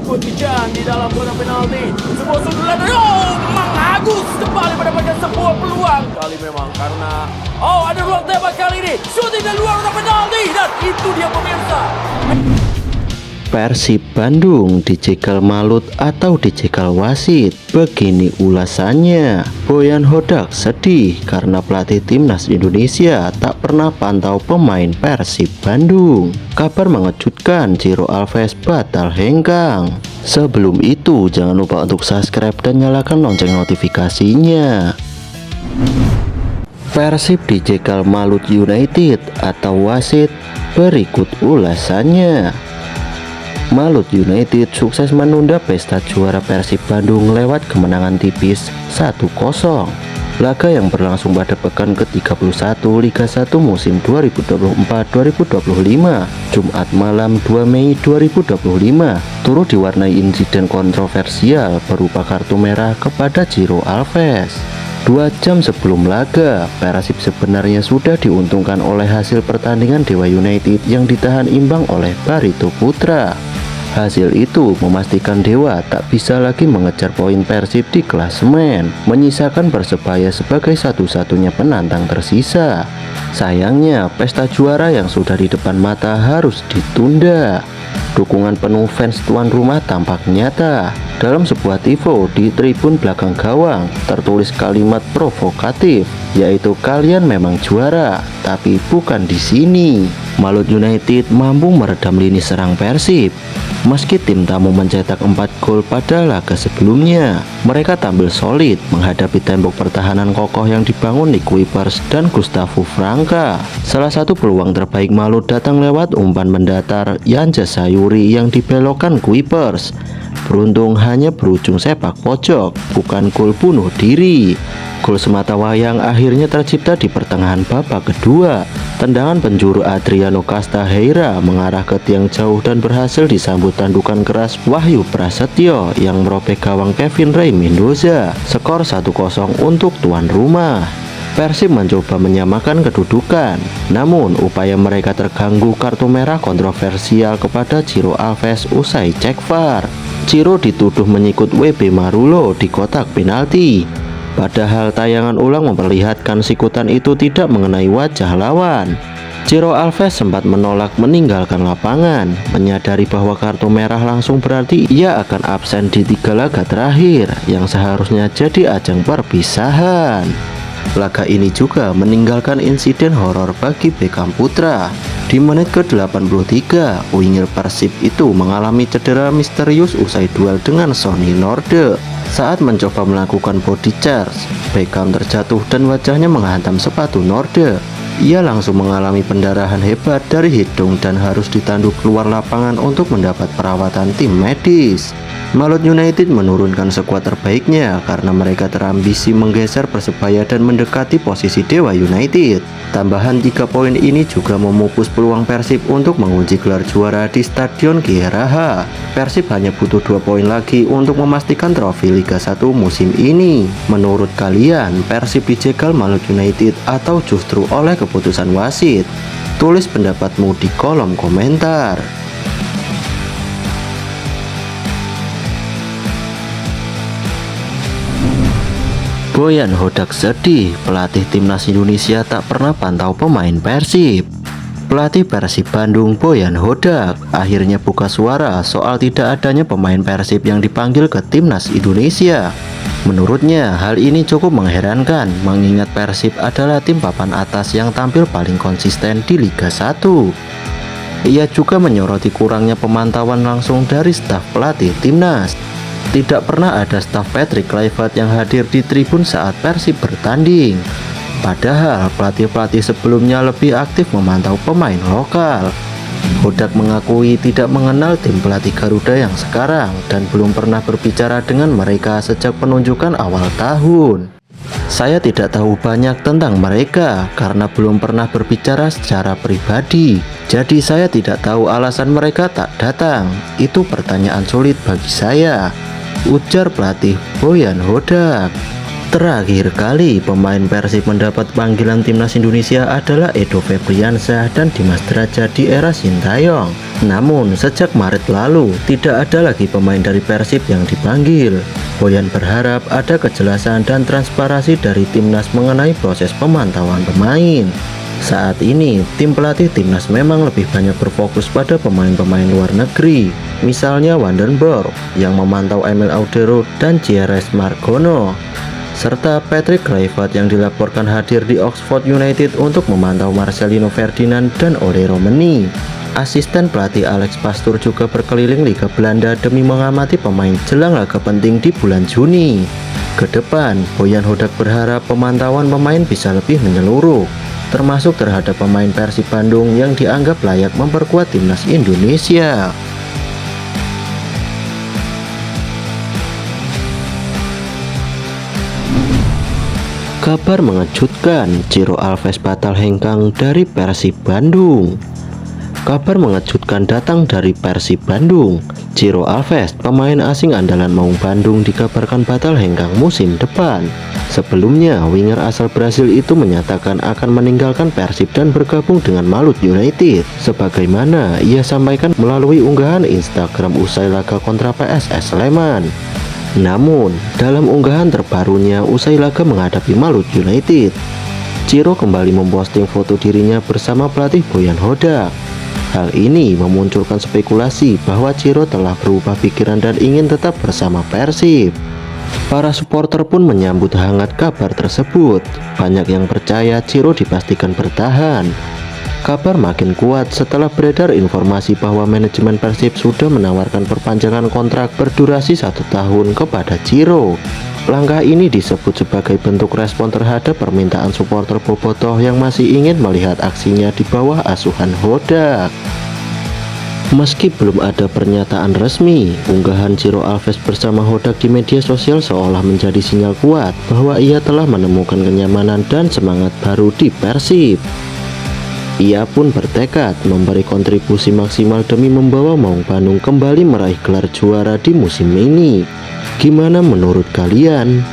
membuat kejadian di dalam kotak penalti. Sebuah sundulan dari Mang Agus kembali mendapatkan sebuah peluang. Kali memang karena ada ruang tembak kali ini. Shooting dari luar kotak penalti dan itu dia pemirsa. Persib Bandung dicegal Malut atau dicegal wasit? Begini ulasannya. Boyan Hodak sedih karena pelatih timnas Indonesia tak pernah pantau pemain Persib Bandung. Kabar mengejutkan, Ciro Alves batal hengkang. Sebelum itu jangan lupa untuk subscribe dan nyalakan lonceng notifikasinya. Persib dicegal Malut United atau wasit? Berikut ulasannya. Malut United sukses menunda pesta juara Persib Bandung lewat kemenangan tipis 1-0. Laga yang berlangsung pada pekan ke-31 Liga 1 musim 2024-2025 Jumat malam 2 Mei 2025 turut diwarnai insiden kontroversial berupa kartu merah kepada Ciro Alves. 2 jam sebelum laga, Persib sebenarnya sudah diuntungkan oleh hasil pertandingan Dewa United yang ditahan imbang oleh Barito Putra. Hasil itu memastikan Dewa tak bisa lagi mengejar poin Persib di klasemen, menyisakan Persebaya sebagai satu-satunya penantang tersisa. Sayangnya, pesta juara yang sudah di depan mata harus ditunda. Dukungan penuh fans tuan rumah tampak nyata. Dalam sebuah tifo di tribun belakang gawang tertulis kalimat provokatif, yaitu "Kalian memang juara, tapi bukan di sini." Malut United mampu meredam lini serang Persib. Meski tim tamu mencetak 4 gol pada laga sebelumnya, mereka tampil solid menghadapi tembok pertahanan kokoh yang dibangun Nick Kuipers dan Gustavo Franca. Salah satu peluang terbaik Malut datang lewat umpan mendatar Yanja Sayuri yang dibelokkan Kuipers. Beruntung hanya berujung sepak pojok, bukan gol bunuh diri. Gol semata wayang akhirnya tercipta di pertengahan babak kedua. Tendangan penjuru Adriano Castaheira mengarah ke tiang jauh dan berhasil disambut tandukan keras Wahyu Prasetyo yang merobek gawang Kevin Ray Mendoza. Skor 1-0 untuk tuan rumah. Persib mencoba menyamakan kedudukan, namun upaya mereka terganggu kartu merah kontroversial kepada Ciro Alves usai cek VAR. Ciro dituduh menyikut WB Marulo di kotak penalti. Padahal tayangan ulang memperlihatkan sikutan itu tidak mengenai wajah lawan. Ciro Alves sempat menolak meninggalkan lapangan, menyadari bahwa kartu merah langsung berarti ia akan absen di 3 laga terakhir yang seharusnya jadi ajang perpisahan. Laga ini juga meninggalkan insiden horor bagi Beckham Putra. Di menit ke-83, winger Persib itu mengalami cedera misterius usai duel dengan Sonny Norde. Saat mencoba melakukan body charge, Beckham terjatuh dan wajahnya menghantam sepatu Norde. Ia langsung mengalami pendarahan hebat dari hidung dan harus ditandu keluar lapangan untuk mendapat perawatan tim medis. Malut United menurunkan skuad terbaiknya karena mereka terambisi menggeser Persebaya dan mendekati posisi Dewa United. Tambahan 3 poin ini juga memupus peluang Persib untuk mengunci gelar juara di Stadion GRH. Persib hanya butuh 2 poin lagi untuk memastikan trofi Liga 1 musim ini. Menurut kalian, Persib dijegal Malut United atau justru oleh keputusan wasit? Tulis pendapatmu di kolom komentar. Boyan Hodak sedih, pelatih timnas Indonesia tak pernah pantau pemain Persib. Pelatih Persib Bandung Boyan Hodak akhirnya buka suara soal tidak adanya pemain Persib yang dipanggil ke timnas Indonesia. Menurutnya hal ini cukup mengherankan mengingat Persib adalah tim papan atas yang tampil paling konsisten di Liga 1. Ia juga menyoroti kurangnya pemantauan langsung dari staf pelatih timnas. Tidak pernah ada staf Patrick Kluivert yang hadir di tribun saat Persib bertanding. Padahal pelatih-pelatih sebelumnya lebih aktif memantau pemain lokal. Hodak mengakui tidak mengenal tim pelatih Garuda yang sekarang dan belum pernah berbicara dengan mereka sejak penunjukan awal tahun. Saya tidak tahu banyak tentang mereka karena belum pernah berbicara secara pribadi. Jadi saya tidak tahu alasan mereka tak datang. Itu pertanyaan sulit bagi saya, ujar pelatih Boyan Hodak. Terakhir kali pemain Persib mendapat panggilan timnas Indonesia adalah Edo Febriansyah dan Dimas Drajat di era Sintayong. Namun sejak Maret lalu tidak ada lagi pemain dari Persib yang dipanggil. Boyan berharap ada kejelasan dan transparansi dari timnas mengenai proses pemantauan pemain. Saat ini, tim pelatih timnas memang lebih banyak berfokus pada pemain-pemain luar negeri. Misalnya Vandenborg yang memantau Emil Audero dan Cieres Margono, serta Patrick Kluivert yang dilaporkan hadir di Oxford United untuk memantau Marcelino Ferdinand dan Ole Romani. Asisten pelatih Alex Pastoor juga berkeliling Liga Belanda demi mengamati pemain jelang laga penting di bulan Juni. Kedepan, Boyan Hodak berharap pemantauan pemain bisa lebih menyeluruh, termasuk terhadap pemain Persib Bandung yang dianggap layak memperkuat timnas Indonesia. Kabar mengejutkan, Ciro Alves batal hengkang dari Persib Bandung. Kabar mengejutkan datang dari Persib Bandung. Ciro Alves, pemain asing andalan Maung Bandung, dikabarkan batal hengkang musim depan. Sebelumnya, winger asal Brasil itu menyatakan akan meninggalkan Persib dan bergabung dengan Malut United, sebagaimana ia sampaikan melalui unggahan Instagram usai laga kontra PSS Sleman. Namun, dalam unggahan terbarunya usai laga menghadapi Malut United, Ciro kembali memposting foto dirinya bersama pelatih Boyan Hodak. Hal ini memunculkan spekulasi bahwa Ciro telah berubah pikiran dan ingin tetap bersama Persib. Para supporter pun menyambut hangat kabar tersebut. Banyak yang percaya Ciro dipastikan bertahan. Kabar makin kuat setelah beredar informasi bahwa manajemen Persib sudah menawarkan perpanjangan kontrak berdurasi 1 tahun kepada Ciro. Langkah ini disebut sebagai bentuk respon terhadap permintaan supporter bobotoh yang masih ingin melihat aksinya di bawah asuhan Hodak. Meski belum ada pernyataan resmi, unggahan Ciro Alves bersama Hodak di media sosial seolah menjadi sinyal kuat bahwa ia telah menemukan kenyamanan dan semangat baru di Persib. Ia pun bertekad memberi kontribusi maksimal demi membawa Maung Bandung kembali meraih gelar juara di musim ini. Gimana menurut kalian?